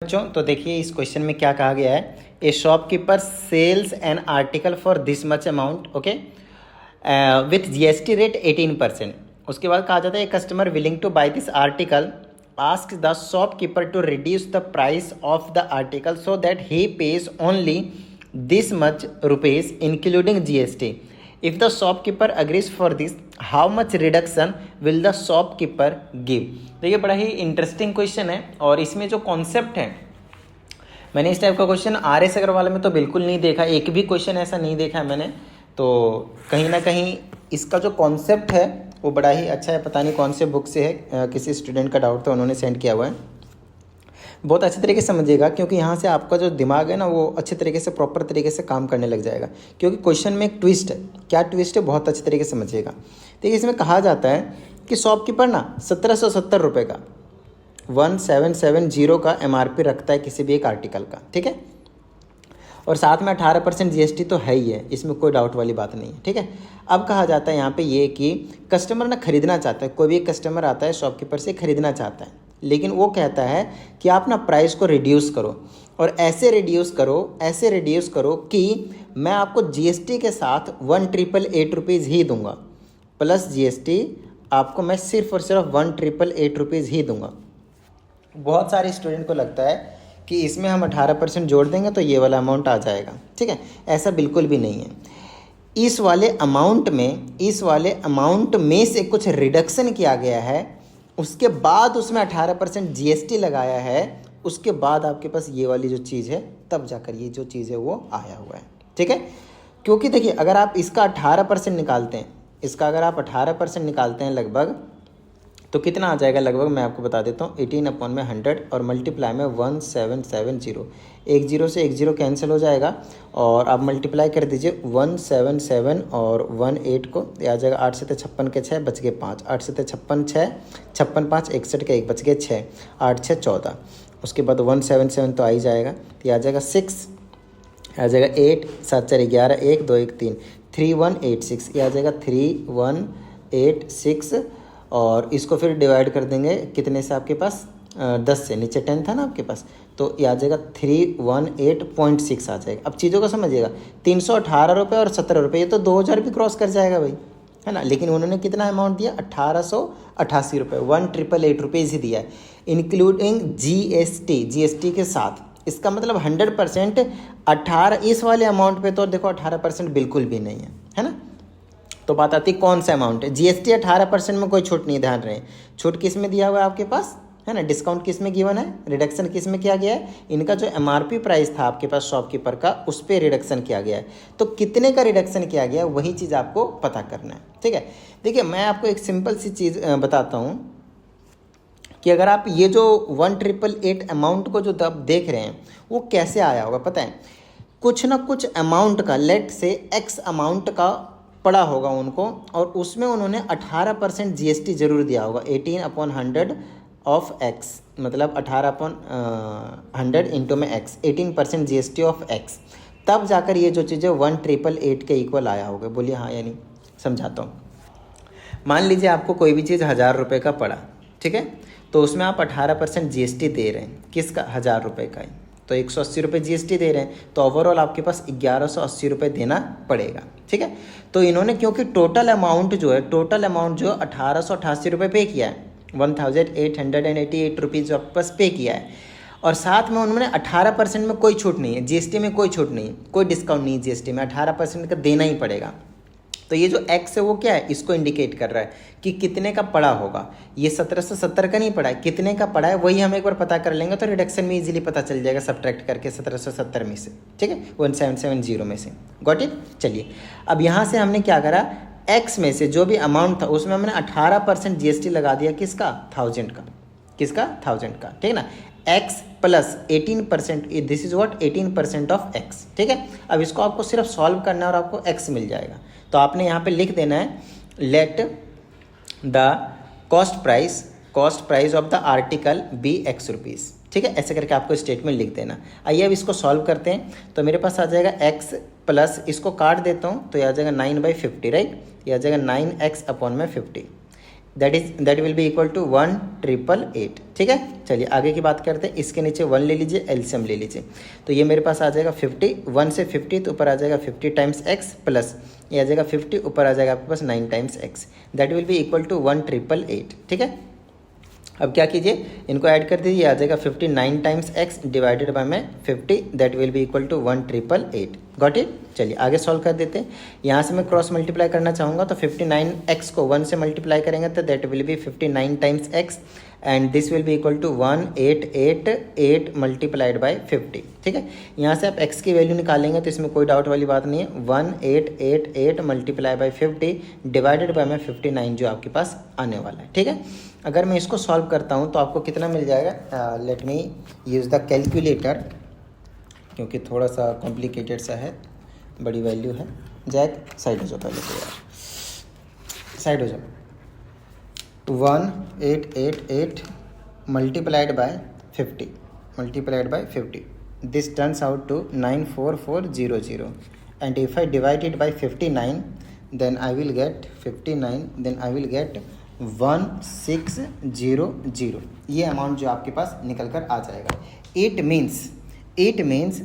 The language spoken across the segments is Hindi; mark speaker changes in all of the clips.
Speaker 1: बच्चों, तो देखिए इस क्वेश्चन में क्या कहा गया है। A shopkeeper sells an article for this much amount, okay, with GST rate 18%। उसके बाद कहा जाता है a customer willing to buy this article ask the shopkeeper to reduce the price of the article so that he pays only this much rupees including GST. If the shopkeeper agrees for this how much reduction will the shopkeeper give. देखिए बड़ा ही इंटरेस्टिंग क्वेश्चन है और इसमें जो कॉन्सेप्ट है, मैंने इस टाइप का क्वेश्चन RS अग्रवाल में तो बिल्कुल नहीं देखा, एक भी क्वेश्चन ऐसा नहीं देखा है मैंने। तो कहीं ना कहीं इसका जो कॉन्सेप्ट है वो बड़ा ही अच्छा है। पता नहीं कौन से बुक से है, किसी स्टूडेंट का डाउट था, उन्होंने सेंड किया हुआ है। बहुत अच्छे तरीके से समझिएगा क्योंकि यहाँ से आपका जो दिमाग है ना वो अच्छे तरीके से प्रॉपर तरीके से काम करने लग जाएगा, क्योंकि क्वेश्चन में एक ट्विस्ट है। क्या ट्विस्ट है, बहुत अच्छे तरीके से समझिएगा। देखिए इसमें कहा जाता है कि शॉपकीपर ना 1770 रुपये का 1770 का MRP रखता है किसी भी एक आर्टिकल का, ठीक है, और साथ में 18% GST तो है ही है, इसमें कोई डाउट वाली बात नहीं है, ठीक है। अब कहा जाता है यहाँ पे ये कि कस्टमर ना खरीदना चाहता है, कोई भी एक कस्टमर आता है शॉपकीपर से खरीदना चाहता है, लेकिन वो कहता है कि आप ना प्राइस को रिड्यूस करो और ऐसे रिड्यूस करो कि मैं आपको GST के साथ 1888 रुपीज़ ही दूंगा, प्लस GST आपको मैं सिर्फ और सिर्फ 1888 रुपीज़ ही दूंगा। बहुत सारे स्टूडेंट को लगता है कि इसमें हम 18% जोड़ देंगे तो ये वाला अमाउंट आ जाएगा, ठीक है। ऐसा बिल्कुल भी नहीं है। इस वाले अमाउंट में से कुछ रिडक्शन किया गया है, उसके बाद उसमें 18% GST लगाया है, उसके बाद आपके पास ये वाली जो चीज़ है तब जाकर ये जो चीज़ है वो आया हुआ है, ठीक है। क्योंकि देखिए अगर आप इसका 18% निकालते हैं, अगर आप 18% निकालते हैं लगभग, तो कितना आ जाएगा लगभग, मैं आपको बता देता हूँ। 18/100 और मल्टीप्लाई में 1770, एक जीरो से एक जीरो कैंसिल हो जाएगा और आप मल्टीप्लाई कर दीजिए 177 और 18 को, आ जाएगा 8 से 56 के 6 बच गए 5, 8 से 56 6, 56 5 61 के 1 बच गए 6, 8 6 14। उसके बाद 177 तो आ ही जाएगा, ये आ जाएगा 6, आ जाएगा 8, 7 4 11, 1 2 1 3, 3186, ये आ जाएगा 3186 और इसको फिर डिवाइड कर देंगे कितने से, आपके पास 10 से, नीचे 10 था ना आपके पास, तो ये आ जाएगा 318.6 आ जाएगा। अब चीज़ों को समझिएगा, 318 रुपये और 17 रुपये, ये तो 2000 भी क्रॉस कर जाएगा भाई, है ना। लेकिन उन्होंने कितना अमाउंट दिया, 1888 रुपये, 1888 रुपीज़ ही दिया है, इंक्लूडिंग GST के साथ। इसका मतलब 100% 18, इस वाले अमाउंट पे तो देखो 18% बिल्कुल भी नहीं है ना। तो बात आती है कौन सा अमाउंट है। GST 18% में कोई छूट नहीं, ध्यान रहे, छूट किस में दिया हुआ है आपके पास, है ना, डिस्काउंट किस में गिवन है, रिडक्शन किस में किया गया है, इनका जो MRP प्राइस था आपके पास शॉपकीपर का, उस पर रिडक्शन किया गया है। तो कितने का रिडक्शन किया गया है वही चीज़ आपको पता करना है, ठीक है। देखिए मैं आपको एक सिंपल सी चीज़ बताता हूँ कि अगर आप ये जो 1888 अमाउंट को जो आप देख रहे हैं वो कैसे आया होगा, पता है, कुछ ना कुछ अमाउंट का, लेट से X अमाउंट का पड़ा होगा उनको, और उसमें उन्होंने 18% GST जरूर दिया होगा। 18/100 ऑफ X, मतलब 18/100 इंटू में X, 18% GST ऑफ X, तब जाकर ये जो चीज़ है 1888 के इक्वल आया होगा। बोलिए हाँ या नहीं, समझाता हूँ। मान लीजिए आपको कोई भी चीज़ 1000 रुपये का पड़ा, ठीक है, तो उसमें आप 18% GST दे रहे हैं, किसका, 1000 रुपये का ही, तो 180 रुपये GST दे रहे हैं, तो ओवरऑल आपके पास 1180 रुपये देना पड़ेगा, ठीक है। तो इन्होंने क्योंकि टोटल अमाउंट जो 1888 रुपये पे किया है, 1888 रुपीज़ जो आपके पास पे किया है, और साथ में उन्होंने 18% में कोई छूट नहीं है, GST में कोई छूट नहीं है, कोई डिस्काउंट नहीं है, GST में 18% का देना ही पड़ेगा। तो ये जो X है वो क्या है, इसको इंडिकेट कर रहा है कि कितने का पड़ा होगा। ये 1770 का नहीं पड़ा है, कितने का पड़ा है वही हम एक बार पता कर लेंगे तो रिडक्शन में इजीली पता चल जाएगा, सब्ट्रैक्ट करके 1770 में से, ठीक है, 1770 में से। Got it. चलिए अब यहाँ से हमने क्या करा, X में से जो भी अमाउंट था उसमें हमने 18% GST लगा दिया, किसका, 1000 का, किसका, 1000 का, ठीक है ना। X plus 18%, this is what, 18% of X, ठीक है। अब इसको आपको सिर्फ सॉल्व करना है और आपको X मिल जाएगा। तो आपने यहाँ पे लिख देना है, let the cost price of the article be X rupees, ठीक है, ऐसे करके आपको स्टेटमेंट लिख देना। आइए अब इसको सॉल्व करते हैं। तो मेरे पास आ जाएगा X प्लस, इसको काट देता हूँ तो ये आ जाएगा 9/50, राइट, ये आ जाएगा 9X/50 that will be equal to 1888। ठीक है, चलिए आगे की बात करते हैं। इसके नीचे 1 ले लीजिए, एलसीएम ले लीजिए। तो ये मेरे पास आ जाएगा 50, 1 से 50 तो ऊपर आ जाएगा 50 टाइम्स एक्स, प्लस ये आ जाएगा 50, ऊपर आ जाएगा आपके पास 9 times x. That will be equal to 1888। ठीक है, अब क्या कीजिए, इनको ऐड कर दीजिए, आ जाएगा 59 टाइम्स एक्स डिवाइडेड बाय में 50, that will be equal to 1888। Got it. चलिए आगे सॉल्व कर देते हैं। यहाँ से मैं क्रॉस मल्टीप्लाई करना चाहूँगा तो 59x को 1 से मल्टीप्लाई करेंगे तो that will be 59 times x and this will be equal to 1888 multiplied by 50। ठीक है, यहाँ से आप x की वैल्यू निकालेंगे तो इसमें कोई डाउट वाली बात नहीं है। 1888 मल्टीप्लाई बाय 50 डिवाइडेड बाय में 59 जो आपके पास आने वाला है। ठीक है, अगर मैं इसको सॉल्व करता हूँ तो आपको कितना मिल जाएगा। Let me use the calculator, क्योंकि थोड़ा सा कॉम्प्लिकेटेड सा है, बड़ी वैल्यू है। जैक साइड हो जाओ पहले तो यार, साइड हो जाओ। 1888 multiplied by 50 multiplied by 50, this turns out to 94400 and if I divide it by 59 then I will get 59, then I will get 1600। ये अमाउंट जो आपके पास निकल कर आ जाएगा। इट मीन्स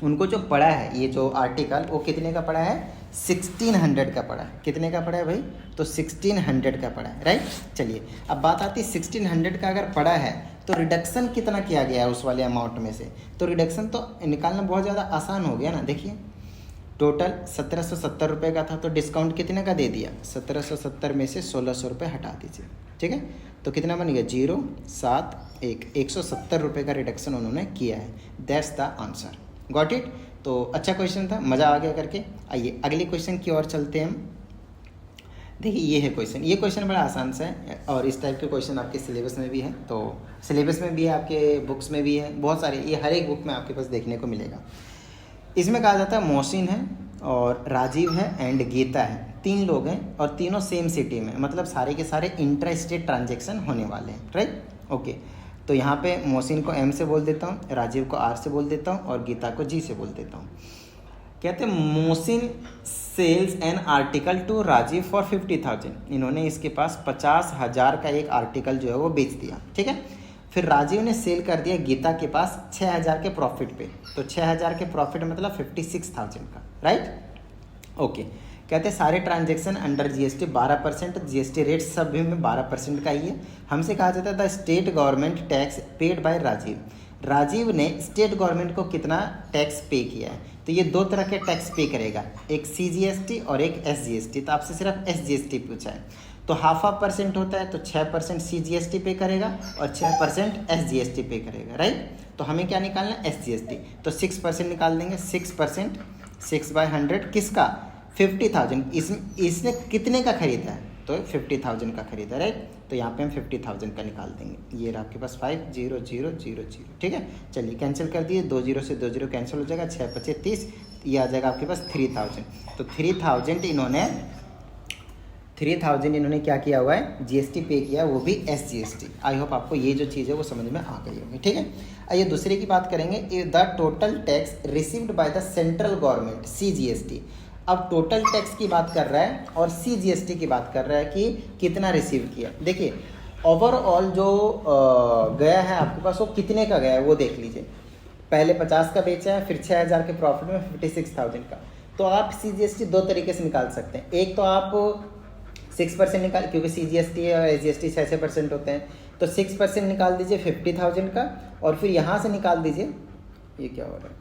Speaker 1: उनको जो पड़ा है ये जो आर्टिकल वो कितने का पड़ा है, 1600 का पड़ा है। कितने का पड़ा है भाई, तो 1600 का पड़ा है, राइट। चलिए अब बात आती है 1600 का अगर पड़ा है तो रिडक्शन कितना किया गया है उस वाले अमाउंट में से। तो रिडक्शन तो निकालना बहुत ज़्यादा आसान हो गया ना। देखिए टोटल 1770 रुपये का था तो डिस्काउंट कितने का दे दिया, 1770 में से 1600 रुपये हटा दीजिए। ठीक है, तो कितना बन गया 071, 170 रुपये का रिडक्शन उन्होंने किया है। That's the answer. Got it. तो अच्छा क्वेश्चन था, मज़ा आ गया करके। आइए अगले क्वेश्चन की ओर चलते हैं हम। देखिए ये है क्वेश्चन, ये क्वेश्चन बड़ा आसान सा है और इस टाइप के क्वेश्चन आपके सिलेबस में भी है। तो सिलेबस में भी है, आपके बुक्स में भी है, बहुत सारे, ये हर एक बुक में आपके पास देखने को मिलेगा। इसमें कहा जाता है मोहसिन है और राजीव है एंड गीता है, 3 लोग हैं और तीनों सेम सिटी में, मतलब सारे के सारे इंटर स्टेट ट्रांजेक्शन होने वाले हैं, राइट। ओके, तो यहाँ पे मोहसिन को M से बोल देता हूँ, राजीव को R से बोल देता हूँ और गीता को G से बोल देता हूँ। कहते हैं Mohsin sells an article to Rajiv for 50,000। इन्होंने इसके पास 50,000 का एक आर्टिकल जो है वो बेच दिया। ठीक है, फिर राजीव ने सेल कर दिया गीता के पास 6,000 के प्रॉफिट पे। तो 6,000 के प्रॉफिट मतलब 56,000 का, राइट। ओके, कहते हैं सारे transaction under GST 12%, GST rate सब भी में 12% का ही है। हमसे कहा जाता था state government tax paid by Rajiv. Rajiv ने स्टेट गवर्नमेंट को कितना टैक्स पे किया है, तो ये 2 तरह के टैक्स पे करेगा, एक CGST और एक SGST। तो आपसे सिर्फ SGST पूछा है, तो 0.5% होता है, तो 6% CGST पे करेगा और 6% SGST पे करेगा, राइट। तो हमें क्या निकालना है, SGST। तो 6% निकाल देंगे, 6%, 6/100 किसका, 50,000। इसने कितने का खरीदा है, तो 50,000 का खरीदा, राइट। तो यहाँ पे हम 50,000 का निकाल देंगे। ये रहा आपके पास 50000। ठीक है, चलिए कैंसिल कर दिए, 2 0 से 2 0 कैंसिल हो जाएगा, 6 × 25 30, ये आ जाएगा आपके पास 3000। तो 3000 इन्होंने क्या किया हुआ है, GST पे किया, वो भी SGST। आई होप आपको ये जो चीज़ है वो समझ में आ गई होगी। ठीक है, आइए दूसरे की बात करेंगे। The total tax received by the central government CGST। अब टोटल टैक्स की बात कर रहा है और CGST की बात कर रहा है कि कितना रिसीव किया। देखिए ओवरऑल जो गया है आपके पास वो कितने का गया है वो देख लीजिए। पहले 50 का बेचा है, फिर 6,000 के प्रॉफिट में 56,000 का। तो आप CGST 2 तरीके से निकाल सकते हैं। एक तो आप 6% निकाल, क्योंकि CGST और SGST 6% होते हैं, तो 6% निकाल दीजिए 50,000 का, और फिर यहाँ से निकाल दीजिए, ये क्या हो रहा है,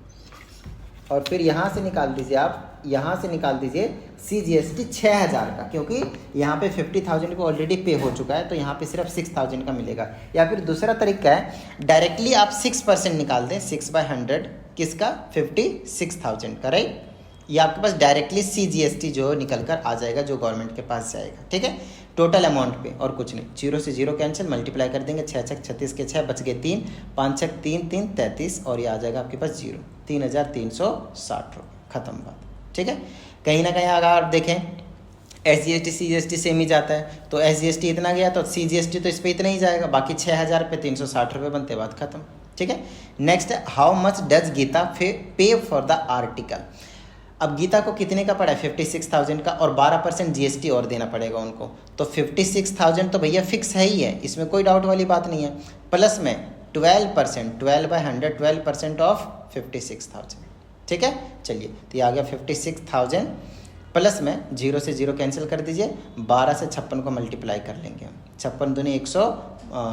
Speaker 1: और फिर यहाँ से निकाल दीजिए, आप यहाँ से निकाल दीजिए CGST 6,000 का, क्योंकि यहाँ पे 50,000 को ऑलरेडी पे हो चुका है, तो यहाँ पे सिर्फ 6,000 का मिलेगा। या फिर दूसरा तरीका है, डायरेक्टली आप 6% निकाल दें, 6/100 किसका, 56,000 का, राइट। ये आपके पास डायरेक्टली CGST जो निकल कर आ जाएगा, जो गवर्नमेंट के पास जाएगा। ठीक है, टोटल अमाउंट पे और कुछ नहीं। 0 से 0 कैंसिल, मल्टीप्लाई कर देंगे, 6 × 36 के 6 बच गए 3, 5 × 3 3 33, और ये आ जाएगा आपके पास 0, 3,360 रुपये, खत्म बात। ठीक है, कहीं ना कहीं अगर आप देखें SGST CGST सेम ही जाता है, तो SGST इतना गया तो CGST तो इस पर इतना ही जाएगा, बाकी 6,000 पे 360 रुपये बनते, बात खत्म। ठीक है, next, how much does Geeta pay for the article. अब गीता को कितने का पड़ा है 56,000 का, और 12% जीएसटी और देना पड़ेगा उनको, तो 56,000 तो भैया फिक्स है ही है, इसमें कोई डाउट वाली बात नहीं है। प्लस में 12%, 12/100, 12% ऑफ 56,000, ठीक है। चलिए, तो ये आ गया 56,000, प्लस में 0 से 0 कैंसिल कर दीजिए, 12 से 56 को मल्टीप्लाई कर लेंगे हम। 56 दूनी 100,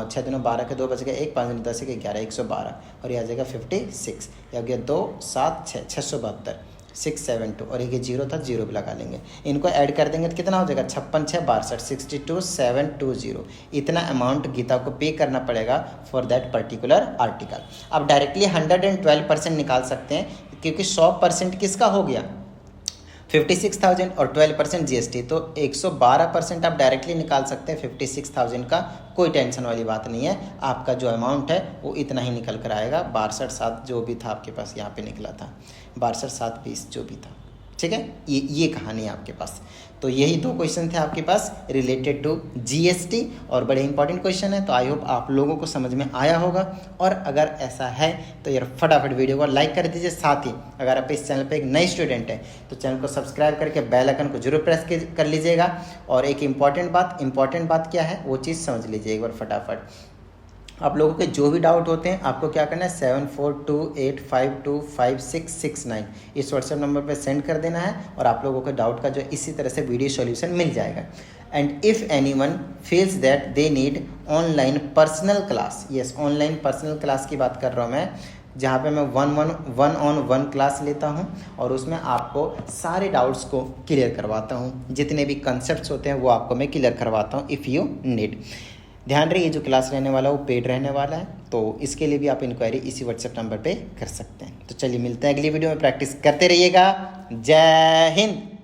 Speaker 1: 6 दूनी 12 के 2 बच गए, 1 5 दूनी 10 के 11, 112, और ये आ जाएगा 56, ये आ गया 2 7 6 672, 672, और ये 0 था, 0 भी लगा लेंगे। इनको ऐड कर देंगे तो कितना हो जाएगा 56 6 62, 62,720। इतना अमाउंट गीता को पे करना पड़ेगा फॉर दैट पर्टिकुलर आर्टिकल। अब डायरेक्टली 112% निकाल सकते हैं, क्योंकि 100% किसका हो गया 56,000 और 12% जीएसटी, तो 112% आप डायरेक्टली निकाल सकते हैं 56,000 का, कोई टेंशन वाली बात नहीं है। आपका जो अमाउंट है वो इतना ही निकल कर आएगा, 62,7 जो भी था आपके पास यहाँ पे निकला था, 62,720 जो भी था, ठीक है। ये कहानी है आपके पास। तो यही 2 क्वेश्चन थे आपके पास रिलेटेड टू जीएसटी, और बड़े इंपॉर्टेंट क्वेश्चन है, तो आई होप आप लोगों को समझ में आया होगा। और अगर ऐसा है तो यार फटाफट वीडियो को लाइक कर दीजिए, साथ ही अगर आप इस चैनल पे एक नए स्टूडेंट हैं तो चैनल को सब्सक्राइब करके बेल आइकन को जरूर प्रेस कर लीजिएगा। और एक इंपॉर्टेंट बात क्या है वो चीज़ समझ लीजिए एक बार फटाफट। आप लोगों के जो भी डाउट होते हैं आपको क्या करना है 7428525669 इस व्हाट्सएप नंबर पे सेंड कर देना है, और आप लोगों के डाउट का जो इसी तरह से वीडियो सॉल्यूशन मिल जाएगा। And if anyone feels that they need online personal class, yes online personal class की बात कर रहा हूँ मैं, जहाँ पे मैं 1-on-1 क्लास लेता हूँ और उसमें आपको सारे डाउट्स को क्लियर करवाता हूँ, जितने भी कंसेप्ट होते हैं वो आपको मैं क्लियर करवाता हूँ इफ़ यू नीड। ध्यान रहे, ये जो क्लास रहने वाला है वो पेड रहने वाला है, तो इसके लिए भी आप इंक्वायरी इसी व्हाट्सएप नंबर पे कर सकते हैं। तो चलिए मिलते हैं अगली वीडियो में, प्रैक्टिस करते रहिएगा। जय हिंद।